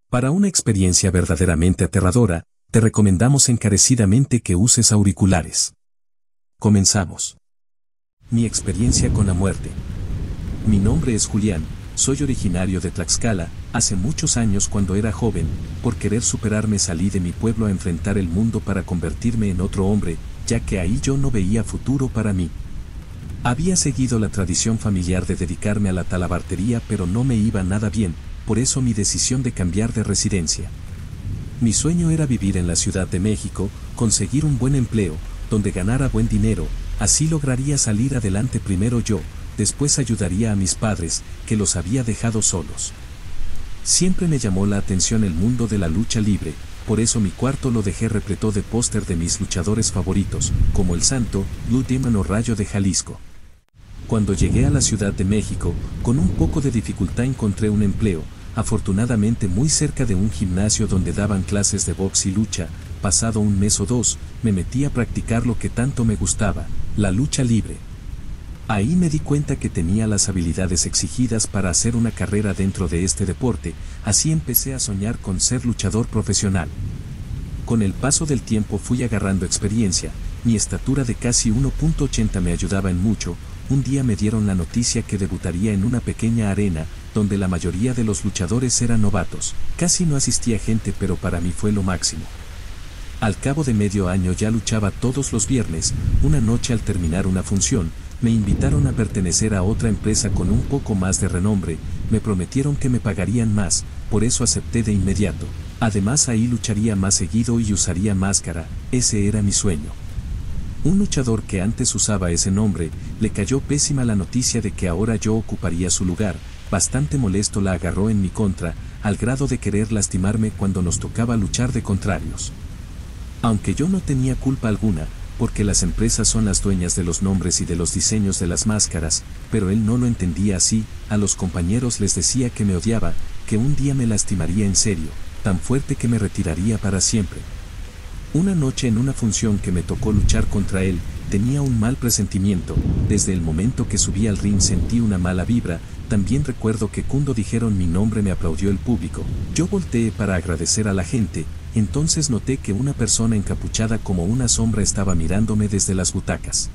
Para una experiencia verdaderamente aterradora, te recomendamos encarecidamente que uses auriculares. Comenzamos. Mi experiencia con la muerte. Mi nombre es Julián, soy originario de Tlaxcala. Hace muchos años, cuando era joven, por querer superarme salí de mi pueblo a enfrentar el mundo para convertirme en otro hombre, ya que ahí yo no veía futuro para mí. Había seguido la tradición familiar de dedicarme a la talabartería, pero no me iba nada bien, por eso mi decisión de cambiar de residencia. Mi sueño era vivir en la Ciudad de México, conseguir un buen empleo, donde ganara buen dinero, así lograría salir adelante primero yo, después ayudaría a mis padres, que los había dejado solos. Siempre me llamó la atención el mundo de la lucha libre, por eso mi cuarto lo dejé repleto de póster de mis luchadores favoritos, como El Santo, Blue Demon o Rayo de Jalisco. Cuando llegué a la Ciudad de México, con un poco de dificultad encontré un empleo, afortunadamente muy cerca de un gimnasio donde daban clases de box y lucha. Pasado un mes o dos, me metí a practicar lo que tanto me gustaba, la lucha libre. Ahí me di cuenta que tenía las habilidades exigidas para hacer una carrera dentro de este deporte, así empecé a soñar con ser luchador profesional. Con el paso del tiempo fui agarrando experiencia, mi estatura de casi 1.80 me ayudaba en mucho. Un día me dieron la noticia que debutaría en una pequeña arena, donde la mayoría de los luchadores eran novatos. Casi no asistía gente, pero para mí fue lo máximo. Al cabo de medio año ya luchaba todos los viernes. Una noche, al terminar una función, me invitaron a pertenecer a otra empresa con un poco más de renombre. Me prometieron que me pagarían más, por eso acepté de inmediato. Además, ahí lucharía más seguido y usaría máscara, ese era mi sueño. Un luchador que antes usaba ese nombre, le cayó pésima la noticia de que ahora yo ocuparía su lugar. Bastante molesto la agarró en mi contra, al grado de querer lastimarme cuando nos tocaba luchar de contrarios. Aunque yo no tenía culpa alguna, porque las empresas son las dueñas de los nombres y de los diseños de las máscaras, pero él no lo entendía así. A los compañeros les decía que me odiaba, que un día me lastimaría en serio, tan fuerte que me retiraría para siempre. Una noche en una función que me tocó luchar contra él, tenía un mal presentimiento. Desde el momento que subí al ring sentí una mala vibra. También recuerdo que cuando dijeron mi nombre me aplaudió el público. Yo volteé para agradecer a la gente, entonces noté que una persona encapuchada como una sombra estaba mirándome desde las butacas.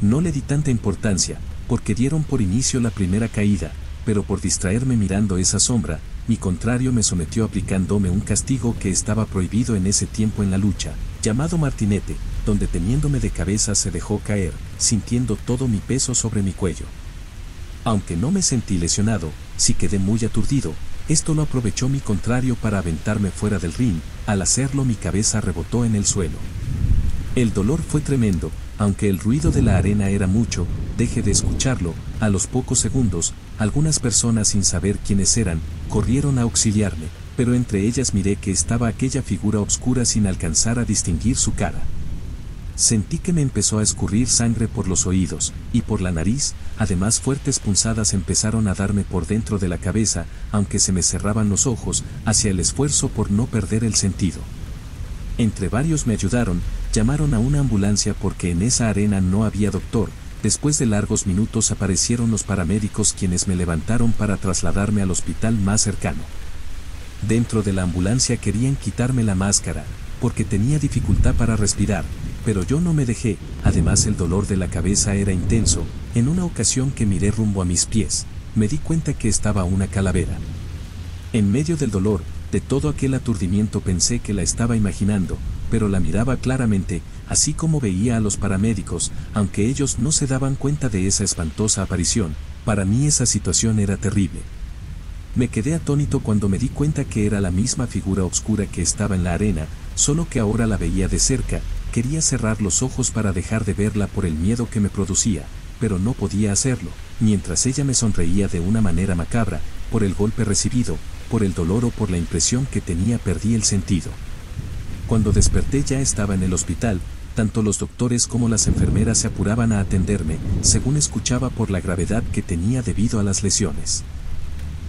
No le di tanta importancia, porque dieron por inicio la primera caída, pero por distraerme mirando esa sombra, mi contrario me sometió aplicándome un castigo que estaba prohibido en ese tiempo en la lucha, llamado martinete, donde teniéndome de cabeza se dejó caer, sintiendo todo mi peso sobre mi cuello. Aunque no me sentí lesionado, sí quedé muy aturdido. Esto lo aprovechó mi contrario para aventarme fuera del ring. Al hacerlo mi cabeza rebotó en el suelo. El dolor fue tremendo, aunque el ruido de la arena era mucho, dejé de escucharlo. A los pocos segundos, algunas personas sin saber quiénes eran, corrieron a auxiliarme, pero entre ellas miré que estaba aquella figura oscura sin alcanzar a distinguir su cara. Sentí que me empezó a escurrir sangre por los oídos y por la nariz, además fuertes punzadas empezaron a darme por dentro de la cabeza, aunque se me cerraban los ojos, hacia el esfuerzo por no perder el sentido. Entre varios me ayudaron, llamaron a una ambulancia porque en esa arena no había doctor. Después de largos minutos aparecieron los paramédicos quienes me levantaron para trasladarme al hospital más cercano. Dentro de la ambulancia querían quitarme la máscara, porque tenía dificultad para respirar, pero yo no me dejé. Además el dolor de la cabeza era intenso. En una ocasión que miré rumbo a mis pies, me di cuenta que estaba una calavera. En medio del dolor, de todo aquel aturdimiento pensé que la estaba imaginando, pero la miraba claramente, así como veía a los paramédicos, aunque ellos no se daban cuenta de esa espantosa aparición. Para mí esa situación era terrible. Me quedé atónito cuando me di cuenta que era la misma figura oscura que estaba en la arena, solo que ahora la veía de cerca. Quería cerrar los ojos para dejar de verla por el miedo que me producía, pero no podía hacerlo, mientras ella me sonreía de una manera macabra, por el golpe recibido, por el dolor o por la impresión que tenía perdí el sentido. Cuando desperté ya estaba en el hospital, tanto los doctores como las enfermeras se apuraban a atenderme, según escuchaba por la gravedad que tenía debido a las lesiones.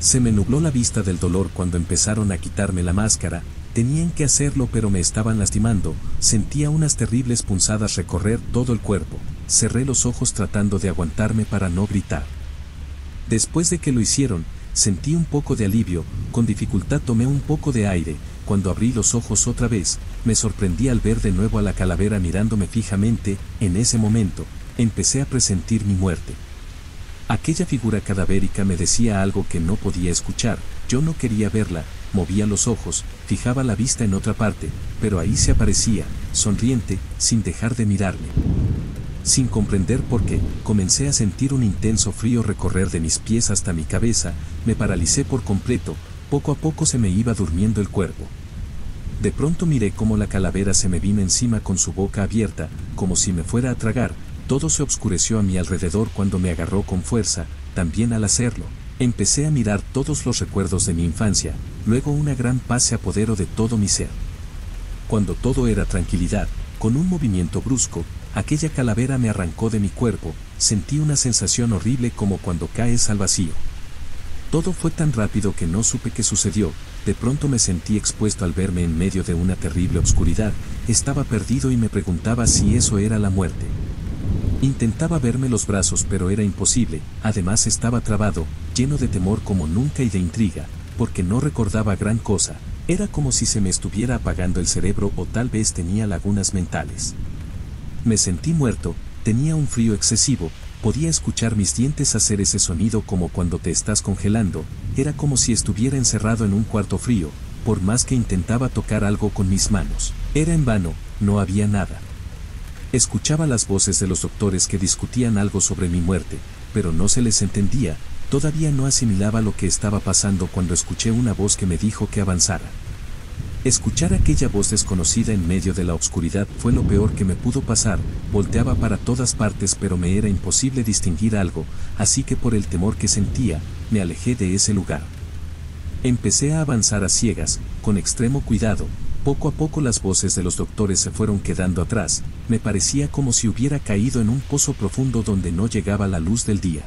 Se me nubló la vista del dolor cuando empezaron a quitarme la máscara. Tenían que hacerlo pero me estaban lastimando, sentía unas terribles punzadas recorrer todo el cuerpo, cerré los ojos tratando de aguantarme para no gritar. Después de que lo hicieron, sentí un poco de alivio, con dificultad tomé un poco de aire. Cuando abrí los ojos otra vez, me sorprendí al ver de nuevo a la calavera mirándome fijamente. En ese momento, empecé a presentir mi muerte. Aquella figura cadavérica me decía algo que no podía escuchar. Yo no quería verla, movía los ojos, fijaba la vista en otra parte, pero ahí se aparecía, sonriente, sin dejar de mirarme. Sin comprender por qué, comencé a sentir un intenso frío recorrer de mis pies hasta mi cabeza, me paralicé por completo, poco a poco se me iba durmiendo el cuerpo. De pronto miré cómo la calavera se me vino encima con su boca abierta, como si me fuera a tragar. Todo se oscureció a mi alrededor cuando me agarró con fuerza. También al hacerlo, empecé a mirar todos los recuerdos de mi infancia, luego una gran paz se apoderó de todo mi ser. Cuando todo era tranquilidad, con un movimiento brusco, aquella calavera me arrancó de mi cuerpo, sentí una sensación horrible como cuando caes al vacío. Todo fue tan rápido que no supe qué sucedió. De pronto me sentí expuesto al verme en medio de una terrible oscuridad, estaba perdido y me preguntaba si eso era la muerte. Intentaba verme los brazos pero era imposible, además estaba trabado, lleno de temor como nunca y de intriga, porque no recordaba gran cosa, era como si se me estuviera apagando el cerebro o tal vez tenía lagunas mentales. Me sentí muerto, tenía un frío excesivo, podía escuchar mis dientes hacer ese sonido como cuando te estás congelando, era como si estuviera encerrado en un cuarto frío, por más que intentaba tocar algo con mis manos, era en vano, no había nada. Escuchaba las voces de los doctores que discutían algo sobre mi muerte, pero no se les entendía, todavía no asimilaba lo que estaba pasando cuando escuché una voz que me dijo que avanzara. Escuchar aquella voz desconocida en medio de la oscuridad fue lo peor que me pudo pasar, volteaba para todas partes pero me era imposible distinguir algo, así que por el temor que sentía, me alejé de ese lugar. Empecé a avanzar a ciegas, con extremo cuidado, poco a poco las voces de los doctores se fueron quedando atrás, me parecía como si hubiera caído en un pozo profundo donde no llegaba la luz del día.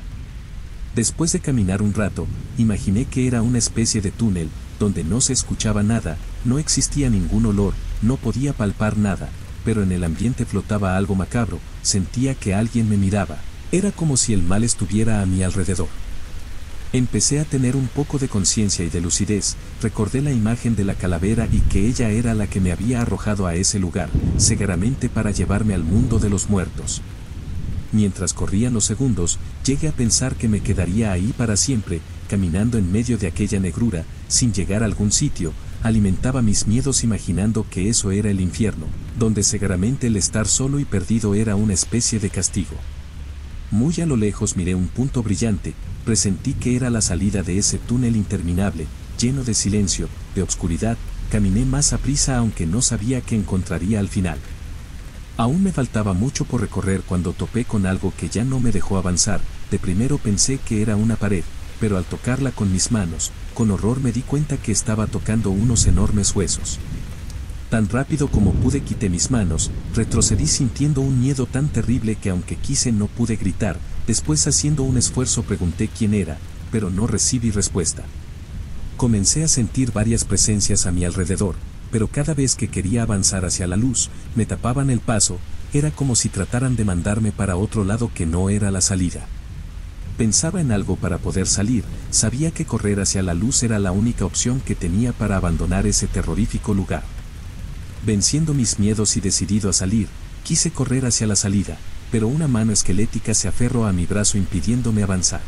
Después de caminar un rato, imaginé que era una especie de túnel, donde no se escuchaba nada, no existía ningún olor, no podía palpar nada, pero en el ambiente flotaba algo macabro, sentía que alguien me miraba, era como si el mal estuviera a mi alrededor. Empecé a tener un poco de conciencia y de lucidez, recordé la imagen de la calavera y que ella era la que me había arrojado a ese lugar, seguramente para llevarme al mundo de los muertos. Mientras corrían los segundos, llegué a pensar que me quedaría ahí para siempre, caminando en medio de aquella negrura, sin llegar a algún sitio, alimentaba mis miedos imaginando que eso era el infierno, donde seguramente el estar solo y perdido era una especie de castigo. Muy a lo lejos miré un punto brillante, presentí que era la salida de ese túnel interminable, lleno de silencio, de oscuridad, caminé más aprisa aunque no sabía qué encontraría al final. Aún me faltaba mucho por recorrer cuando topé con algo que ya no me dejó avanzar, de primero pensé que era una pared, pero al tocarla con mis manos, con horror me di cuenta que estaba tocando unos enormes huesos. Tan rápido como pude quité mis manos, retrocedí sintiendo un miedo tan terrible que aunque quise no pude gritar, después haciendo un esfuerzo pregunté quién era, pero no recibí respuesta. Comencé a sentir varias presencias a mi alrededor, pero cada vez que quería avanzar hacia la luz, me tapaban el paso, era como si trataran de mandarme para otro lado que no era la salida. Pensaba en algo para poder salir, sabía que correr hacia la luz era la única opción que tenía para abandonar ese terrorífico lugar. Venciendo mis miedos y decidido a salir, quise correr hacia la salida, pero una mano esquelética se aferró a mi brazo impidiéndome avanzar.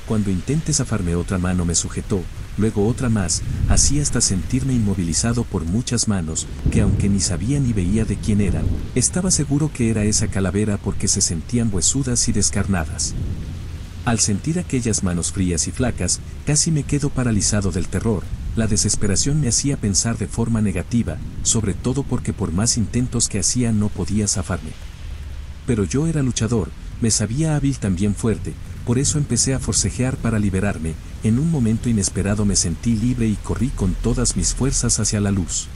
Cuando intenté zafarme otra mano me sujetó, luego otra más, así hasta sentirme inmovilizado por muchas manos, que aunque ni sabía ni veía de quién eran, estaba seguro que era esa calavera porque se sentían huesudas y descarnadas. Al sentir aquellas manos frías y flacas, casi me quedo paralizado del terror, la desesperación me hacía pensar de forma negativa, sobre todo porque por más intentos que hacía no podía zafarme. Pero yo era luchador, me sabía hábil también fuerte, por eso empecé a forcejear para liberarme, en un momento inesperado me sentí libre y corrí con todas mis fuerzas hacia la luz.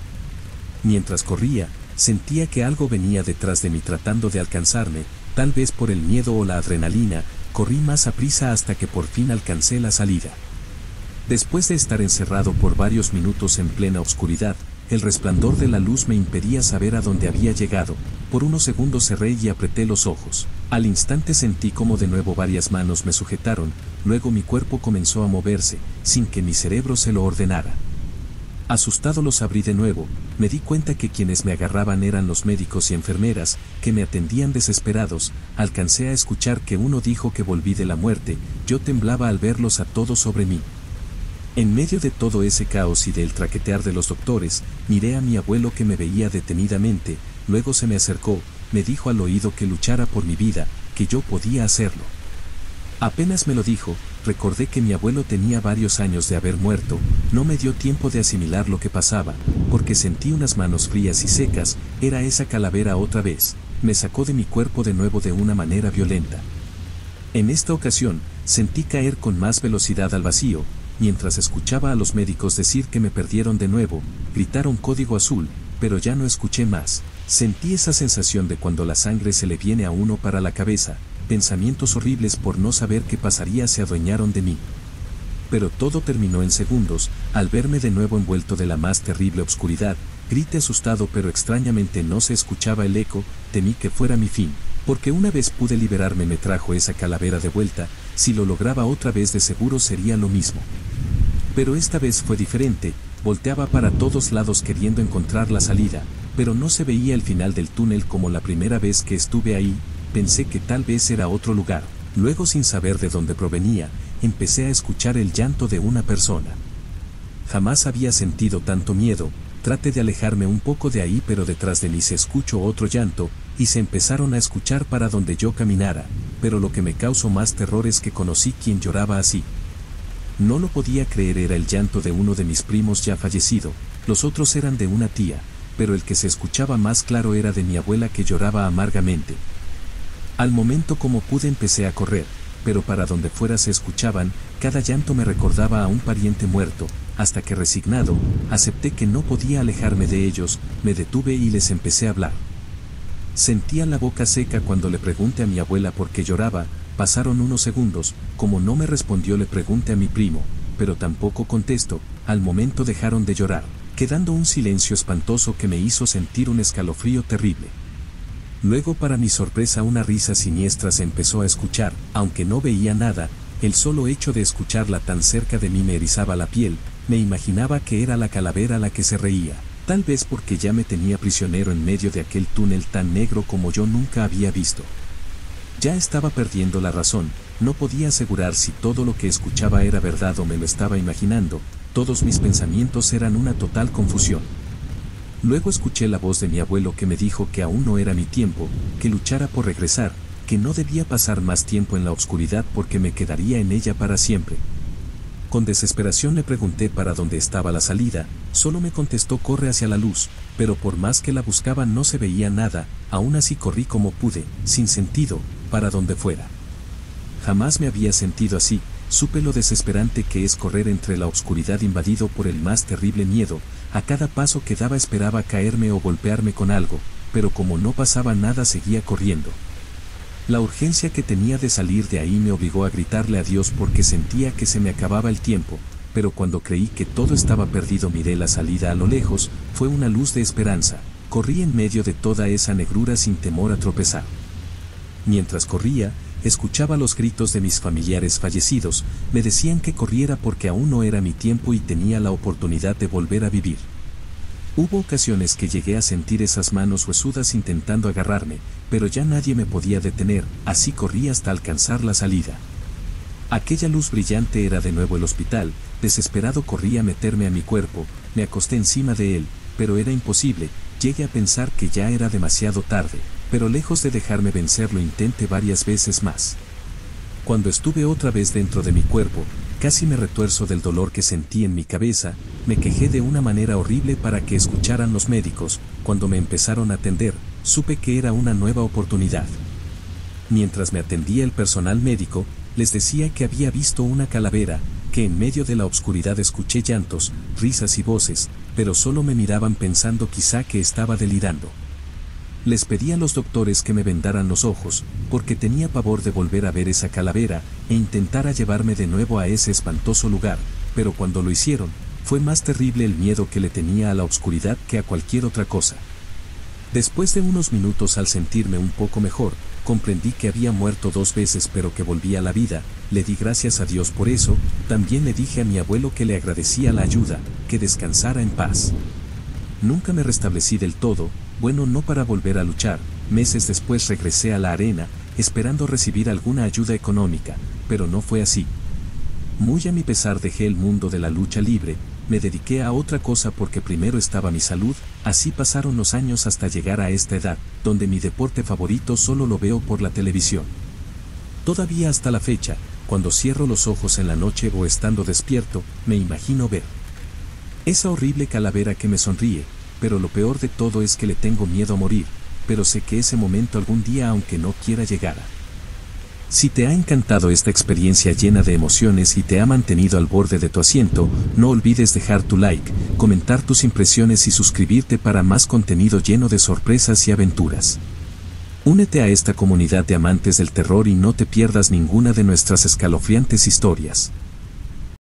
Mientras corría, sentía que algo venía detrás de mí tratando de alcanzarme, tal vez por el miedo o la adrenalina, corrí más aprisa hasta que por fin alcancé la salida. Después de estar encerrado por varios minutos en plena oscuridad, el resplandor de la luz me impedía saber a dónde había llegado. Por unos segundos cerré y apreté los ojos. Al instante sentí como de nuevo varias manos me sujetaron, luego mi cuerpo comenzó a moverse, sin que mi cerebro se lo ordenara. Asustado los abrí de nuevo, me di cuenta que quienes me agarraban eran los médicos y enfermeras, que me atendían desesperados. Alcancé a escuchar que uno dijo que volví de la muerte. Yo temblaba al verlos a todos sobre mí. En medio de todo ese caos y del traquetear de los doctores, miré a mi abuelo que me veía detenidamente, luego se me acercó, me dijo al oído que luchara por mi vida, que yo podía hacerlo. Apenas me lo dijo, recordé que mi abuelo tenía varios años de haber muerto. No me dio tiempo de asimilar lo que pasaba, porque sentí unas manos frías y secas. Era esa calavera otra vez. Me sacó de mi cuerpo de nuevo de una manera violenta. En esta ocasión, sentí caer con más velocidad al vacío. Mientras escuchaba a los médicos decir que me perdieron de nuevo, gritaron código azul, pero ya no escuché más. Sentí esa sensación de cuando la sangre se le viene a uno para la cabeza. Pensamientos horribles por no saber qué pasaría se adueñaron de mí. Pero todo terminó en segundos. Al verme de nuevo envuelto de la más terrible oscuridad, grité asustado, pero extrañamente no se escuchaba el eco. Temí que fuera mi fin, porque una vez pude liberarme me trajo esa calavera de vuelta. Si lo lograba otra vez de seguro sería lo mismo. Pero esta vez fue diferente. Volteaba para todos lados queriendo encontrar la salida, pero no se veía el final del túnel como la primera vez que estuve ahí. Pensé que tal vez era otro lugar. Luego, sin saber de dónde provenía, empecé a escuchar el llanto de una persona. Jamás había sentido tanto miedo. Traté de alejarme un poco de ahí, pero detrás de mí se escuchó otro llanto, y se empezaron a escuchar para donde yo caminara. Pero lo que me causó más terror es que conocí quien lloraba así. No lo podía creer, era el llanto de uno de mis primos ya fallecido. Los otros eran de una tía, pero el que se escuchaba más claro era de mi abuela, que lloraba amargamente. Al momento como pude empecé a correr, pero para donde fuera se escuchaban. Cada llanto me recordaba a un pariente muerto, hasta que resignado, acepté que no podía alejarme de ellos. Me detuve y les empecé a hablar. Sentía la boca seca cuando le pregunté a mi abuela por qué lloraba. Pasaron unos segundos, como no me respondió le pregunté a mi primo, pero tampoco contestó. Al momento dejaron de llorar, quedando un silencio espantoso que me hizo sentir un escalofrío terrible. Luego, para mi sorpresa, una risa siniestra se empezó a escuchar. Aunque no veía nada, el solo hecho de escucharla tan cerca de mí me erizaba la piel. Me imaginaba que era la calavera la que se reía, tal vez porque ya me tenía prisionero en medio de aquel túnel tan negro como yo nunca había visto. Ya estaba perdiendo la razón, no podía asegurar si todo lo que escuchaba era verdad o me lo estaba imaginando. Todos mis pensamientos eran una total confusión. Luego escuché la voz de mi abuelo que me dijo que aún no era mi tiempo, que luchara por regresar, que no debía pasar más tiempo en la oscuridad porque me quedaría en ella para siempre. Con desesperación le pregunté para dónde estaba la salida. Solo me contestó corre hacia la luz, pero por más que la buscaba no se veía nada. Aún así corrí como pude, sin sentido, para donde fuera. Jamás me había sentido así. Supe lo desesperante que es correr entre la oscuridad invadido por el más terrible miedo. A cada paso que daba esperaba caerme o golpearme con algo, pero como no pasaba nada seguía corriendo. La urgencia que tenía de salir de ahí me obligó a gritarle a Dios porque sentía que se me acababa el tiempo, pero cuando creí que todo estaba perdido miré la salida a lo lejos. Fue una luz de esperanza. Corrí en medio de toda esa negrura sin temor a tropezar. Mientras corría, escuchaba los gritos de mis familiares fallecidos. Me decían que corriera porque aún no era mi tiempo y tenía la oportunidad de volver a vivir. Hubo ocasiones que llegué a sentir esas manos huesudas intentando agarrarme, pero ya nadie me podía detener, así corrí hasta alcanzar la salida. Aquella luz brillante era de nuevo el hospital. Desesperado corrí a meterme a mi cuerpo, me acosté encima de él, pero era imposible. Llegué a pensar que ya era demasiado tarde, pero lejos de dejarme vencer lo intenté varias veces más. Cuando estuve otra vez dentro de mi cuerpo, casi me retuerzo del dolor que sentí en mi cabeza. Me quejé de una manera horrible para que escucharan los médicos. Cuando me empezaron a atender, supe que era una nueva oportunidad. Mientras me atendía el personal médico, les decía que había visto una calavera, que en medio de la oscuridad escuché llantos, risas y voces, pero solo me miraban pensando quizá que estaba delirando. Les pedí a los doctores que me vendaran los ojos, porque tenía pavor de volver a ver esa calavera, e intentara llevarme de nuevo a ese espantoso lugar, pero cuando lo hicieron, Fue más terrible el miedo que le tenía a la oscuridad que a cualquier otra cosa. Después de unos minutos, al sentirme un poco mejor, comprendí que había muerto 2 veces pero que volvía a la vida. Le di gracias a Dios por eso. También le dije a mi abuelo que le agradecía la ayuda, que descansara en paz. Nunca me restablecí del todo, bueno, no para volver a luchar. Meses después regresé a la arena, esperando recibir alguna ayuda económica, pero no fue así. Muy a mi pesar dejé el mundo de la lucha libre, me dediqué a otra cosa porque primero estaba mi salud. Así pasaron los años hasta llegar a esta edad, donde mi deporte favorito solo lo veo por la televisión. Todavía hasta la fecha, cuando cierro los ojos en la noche o estando despierto, me imagino ver esa horrible calavera que me sonríe, pero lo peor de todo es que le tengo miedo a morir, pero sé que ese momento algún día, aunque no quiera, llegará. Si te ha encantado esta experiencia llena de emociones y te ha mantenido al borde de tu asiento, no olvides dejar tu like, comentar tus impresiones y suscribirte para más contenido lleno de sorpresas y aventuras. Únete a esta comunidad de amantes del terror y no te pierdas ninguna de nuestras escalofriantes historias.